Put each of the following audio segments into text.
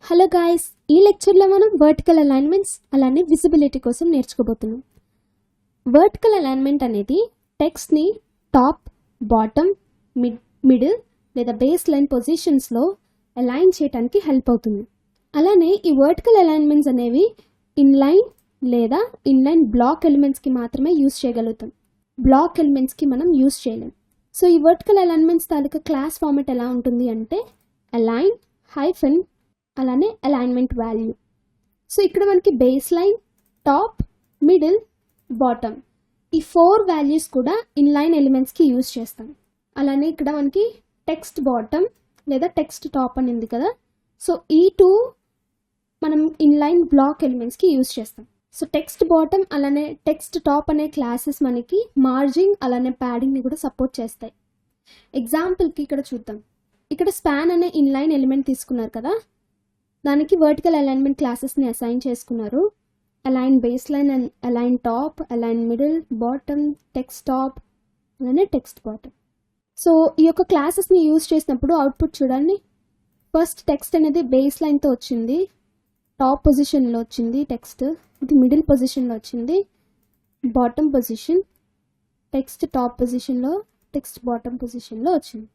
Hello guys, ఈ లెక్చర్లో మనం వర్టికల్ అలైన్మెంట్స్ అలానే విజిబిలిటీ కోసం నేర్చుకోబోతున్నాం. వర్టికల్ అలైన్మెంట్ అనేది టెక్స్ట్ని టాప్, బాటమ్, మిడిల్ లేదా బేస్ లైన్ పొజిషన్స్లో అలైన్ చేయడానికి హెల్ప్ అవుతుంది. అలానే ఈ వర్టికల్ అలైన్మెంట్స్ అనేవి ఇన్లైన్ లేదా ఇన్లైన్ బ్లాక్ ఎలిమెంట్స్కి మాత్రమే యూస్ చేయగలుగుతాం. బ్లాక్ ఎలిమెంట్స్కి మనం యూస్ చేయలేం. సో ఈ వర్టికల్ అలైన్మెంట్స్ తాలూకా క్లాస్ ఫార్మెట్ ఎలా ఉంటుంది అంటే అలైన్ హైఫన్ అలానే అలైన్మెంట్ వాల్యూ. సో ఇక్కడ మనకి base line, top, middle, bottom ఈ 4 వాల్యూస్ కూడా ఇన్లైన్ ఎలిమెంట్స్కి యూజ్ చేస్తాం. అలానే ఇక్కడ మనకి టెక్స్ట్ బాటమ్ లేదా టెక్స్ట్ టాప్ అని ఉంది కదా, సో ఈ 2 మనం ఇన్లైన్ బ్లాక్ ఎలిమెంట్స్కి యూజ్ చేస్తాం. సో టెక్స్ట్ బాటమ్ అలానే టెక్స్ట్ టాప్ అనే క్లాసెస్ మనకి మార్జింగ్ అలానే ప్యాడింగ్ని కూడా సపోర్ట్ చేస్తాయి. ఎగ్జాంపుల్కి ఇక్కడ చూద్దాం. ఇక్కడ స్పాన్ అనే ఇన్లైన్ ఎలిమెంట్ తీసుకున్నారు కదా, దానికి వర్టికల్ అలైన్మెంట్ క్లాసెస్ని అసైన్ చేసుకున్నారు. Align base line and align top, align middle, bottom, text top అలానే టెక్స్ట్ బాటమ్. సో ఈ యొక్క క్లాసెస్ని యూజ్ చేసినప్పుడు అవుట్పుట్ చూడండి. ఫస్ట్ టెక్స్ట్ అనేది బేస్ లైన్తో వచ్చింది, టాప్ పొజిషన్లో వచ్చింది టెక్స్ట్, ఇది మిడిల్ పొజిషన్లో వచ్చింది, బాటమ్ పొజిషన్, టెక్స్ట్ టాప్ పొజిషన్లో, టెక్స్ట్ బాటమ్ పొజిషన్లో వచ్చింది.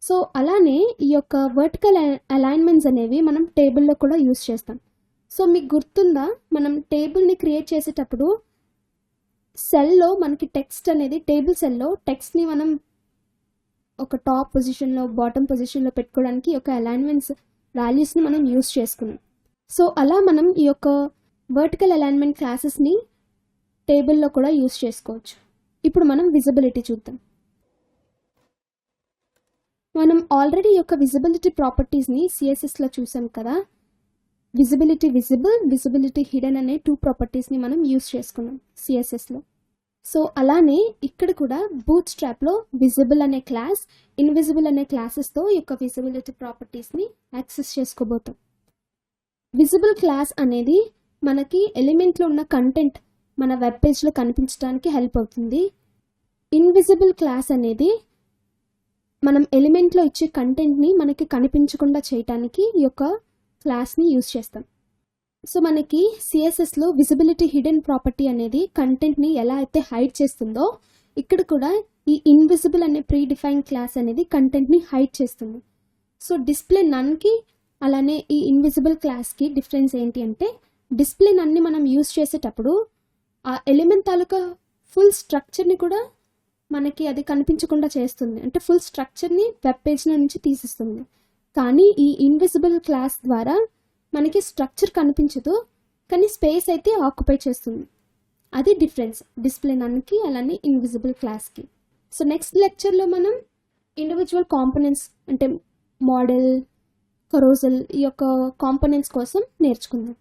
సో అలానే ఈ యొక్క వర్టికల్ అలైన్మెంట్స్ అనేవి మనం టేబుల్లో కూడా యూస్ చేస్తాం. సో మీకు గుర్తుందా, మనం టేబుల్ని క్రియేట్ చేసేటప్పుడు సెల్లో మనకి టెక్స్ట్ అనేది టేబుల్ సెల్లో టెక్స్ట్ని మనం ఒక టాప్ పొజిషన్లో బాటమ్ పొజిషన్లో పెట్టుకోవడానికి ఈ యొక్క అలైన్మెంట్స్ వాల్యూస్ని మనం యూస్ చేసుకున్నాం. సో అలా మనం ఈ యొక్క వర్టికల్ అలైన్మెంట్ క్లాసెస్ని టేబుల్లో కూడా యూస్ చేసుకోవచ్చు. ఇప్పుడు మనం విజిబిలిటీ చూద్దాం. మనం ఆల్రెడీ యొక్క విజిబిలిటీ ప్రాపర్టీస్ని సిఎస్ఎస్లో చూసాం కదా. విజిబిలిటీ విజిబుల్, విజిబిలిటీ హిడెన్ అనే 2 ప్రాపర్టీస్ని మనం యూస్ చేసుకున్నాం సిఎస్ఎస్లో. సో అలానే ఇక్కడ కూడా బూట్ స్ట్రాప్లో విజిబుల్ అనే క్లాస్, ఇన్విజిబుల్ అనే క్లాసెస్తో ఈ యొక్క విజిబిలిటీ ప్రాపర్టీస్ని యాక్సెస్ చేసుకోబోతాం. విజిబుల్ క్లాస్ అనేది మనకి ఎలిమెంట్లో ఉన్న కంటెంట్ మన వెబ్ పేజ్లో కనిపించడానికి హెల్ప్ అవుతుంది. ఇన్విజిబుల్ క్లాస్ అనేది మనం ఎలిమెంట్లో ఇచ్చే కంటెంట్ని మనకి కనిపించకుండా చేయడానికి ఈ యొక్క క్లాస్ని యూజ్ చేస్తాం. సో మనకి సిఎస్ఎస్లో విజిబిలిటీ హిడెన్ ప్రాపర్టీ అనేది కంటెంట్ని ఎలా అయితే హైడ్ చేస్తుందో, ఇక్కడ కూడా ఈ ఇన్విజిబుల్ అనే ప్రీ డిఫైన్ క్లాస్ అనేది కంటెంట్ని హైడ్ చేస్తుంది. సో డిస్ప్లే నన్కి అలానే ఈ ఇన్విజిబుల్ క్లాస్కి డిఫరెన్స్ ఏంటి అంటే, డిస్ప్లే నన్ని మనం యూజ్ చేసేటప్పుడు ఆ ఎలిమెంట్ తాలూకా ఫుల్ స్ట్రక్చర్ని కూడా మనకి అది కనిపించకుండా చేస్తుంది, అంటే ఫుల్ స్ట్రక్చర్ని వెబ్ పేజ్ నుంచి తీసిస్తుంది. కానీ ఈ ఇన్విజిబుల్ క్లాస్ ద్వారా మనకి స్ట్రక్చర్ కనిపించదు, కానీ స్పేస్ అయితే ఆక్యుపై చేస్తుంది. అది డిఫరెన్స్ డిస్ప్లే నన్కి అలానే ఇన్విజిబుల్ క్లాస్కి. సో నెక్స్ట్ లెక్చర్లో మనం ఇండివిజువల్ కాంపోనెంట్స్ అంటే మోడల్, కరోజల్ ఈ యొక్క కాంపోనెంట్స్ కోసం నేర్చుకుందాం.